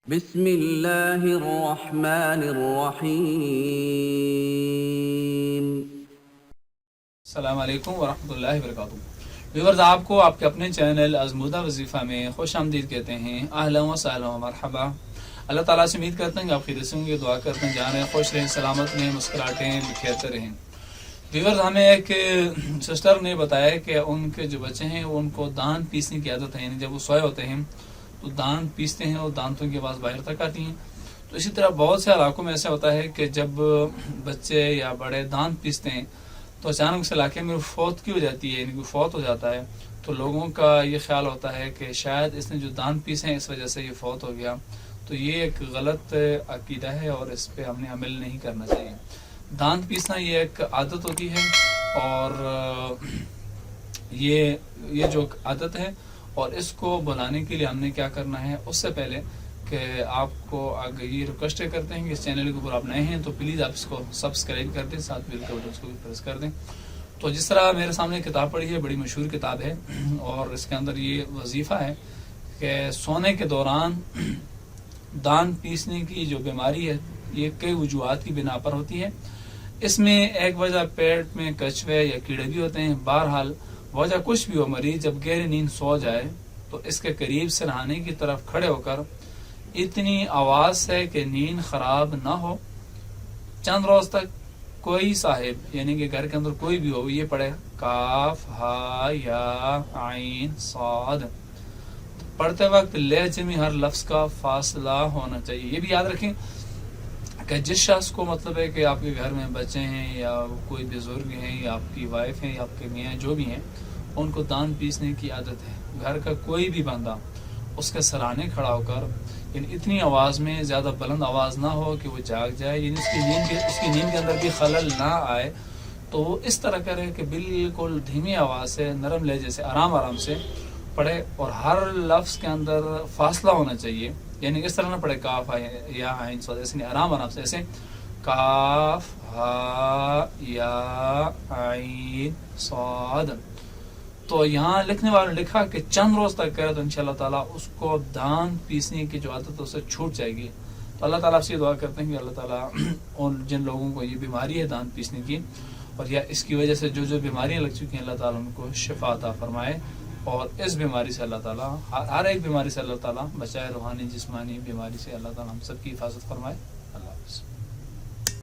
بسم اللہ الرحمن الرحیم۔ السلام علیکم ورحمۃ اللہ وبرکاتہ۔ ویورز، آپ کو آپ کے اپنے چینل ازمودہ وظیفہ میں خوش آمدید کہتے ہیں۔ اہلا و سہلا و مرحبا۔ اللہ تعالیٰ سے امید کرتے ہیں کہ آپ خیریت سے ہوں گے، دعا کرتے ہیں جہاں رہیں خوش رہیں، سلامت رہیں، مسکراتے ہیں، بکھیرتے رہیں۔ ویورز، ہمیں ایک سسٹر نے بتایا کہ ان کے جو بچے ہیں ان کو دان پیسنے کی عادت ہے، یعنی جب وہ سوئے ہوتے ہیں تو دان پیستے ہیں اور دانتوں کی آواز باہر تک آتی ہیں۔ تو اسی طرح بہت سے علاقوں میں ایسا ہوتا ہے کہ جب بچے یا بڑے دانت پیستے ہیں تو اچانک اس علاقے میں فوت کی ہو جاتی ہے، یعنی کہ فوت ہو جاتا ہے، تو لوگوں کا یہ خیال ہوتا ہے کہ شاید اس نے جو دانت پیسے ہیں اس وجہ سے یہ فوت ہو گیا۔ تو یہ ایک غلط عقیدہ ہے اور اس پہ ہم نے عمل نہیں کرنا چاہیے۔ دانت پیسنا یہ ایک عادت ہوتی ہے، اور یہ جو عادت ہے، اور اس کو بنانے کے لیے ہم نے کیا کرنا ہے، اس سے پہلے کہ آپ کو آگے یہ ریکویسٹ کرتے ہیں کہ اس چینل کے اوپر آپ نئے ہیں تو پلیز آپ اس کو سبسکرائب کر دیں، ساتھ بیل کے بٹن کو بھی پریس کر دیں۔ تو جس طرح میرے سامنے کتاب پڑھی ہے، بڑی مشہور کتاب ہے، اور اس کے اندر یہ وظیفہ ہے کہ سونے کے دوران دان پیسنے کی جو بیماری ہے یہ کئی وجوہات کی بنا پر ہوتی ہے۔ اس میں ایک وجہ پیٹ میں کچوے یا کیڑے بھی ہوتے ہیں۔ بہرحال وجہ کچھ بھی ہو، مریض جب گہری نیند سو جائے تو اس کے قریب سرہانے کی طرف کھڑے ہو کر اتنی آواز سے کہ نیند خراب نہ ہو، چند روز تک کوئی صاحب یعنی کہ گھر کے اندر کوئی بھی ہو یہ پڑھے کاف ہا یا عین صاد۔ پڑھتے وقت لہجے میں ہر لفظ کا فاصلہ ہونا چاہیے۔ یہ بھی یاد رکھیں کہ جس شخص کو مطلب ہے کہ آپ کے گھر میں بچے ہیں یا کوئی بزرگ ہیں یا آپ کی وائف ہیں یا آپ کے میاں جو بھی ہیں، ان کو دان پیسنے کی عادت ہے، گھر کا کوئی بھی بندہ اس کے سرانے کھڑا ہو کر یعنی اتنی آواز میں، زیادہ بلند آواز نہ ہو کہ وہ جاگ جائے، یعنی اس کی نیند کے اندر بھی خلل نہ آئے، تو وہ اس طرح کرے کہ بالکل دھیمی آواز سے، نرم لہجے سے، آرام سے پڑھے، اور ہر لفظ کے اندر فاصلہ ہونا چاہیے، یعنی اس طرح نہ پڑھے کاف یا عین صاد، ایسے نہیں، آرام سے، ایسے کاف ہا یا عین صاد۔ تو یہاں لکھنے والوں نے لکھا کہ چند روز تک کرے تو انشاءاللہ تعالیٰ اس کو دان پیسنے کی جو عادت ہے اسے چھوٹ جائے گی۔ تو اللہ تعالیٰ سے دعا کرتے ہیں کہ اللہ تعالیٰ اور جن لوگوں کو یہ بیماری ہے دان پیسنے کی، اور یا اس کی وجہ سے جو بیماریاں لگ چکی ہیں، اللہ تعالیٰ ان کو شفا عطا فرمائے، اور اس بیماری سے اللہ تعالیٰ، ہر ایک بیماری سے اللہ تعالیٰ بچائے، روحانی جسمانی بیماری سے اللہ تعالیٰ ہم سب کی حفاظت فرمائے۔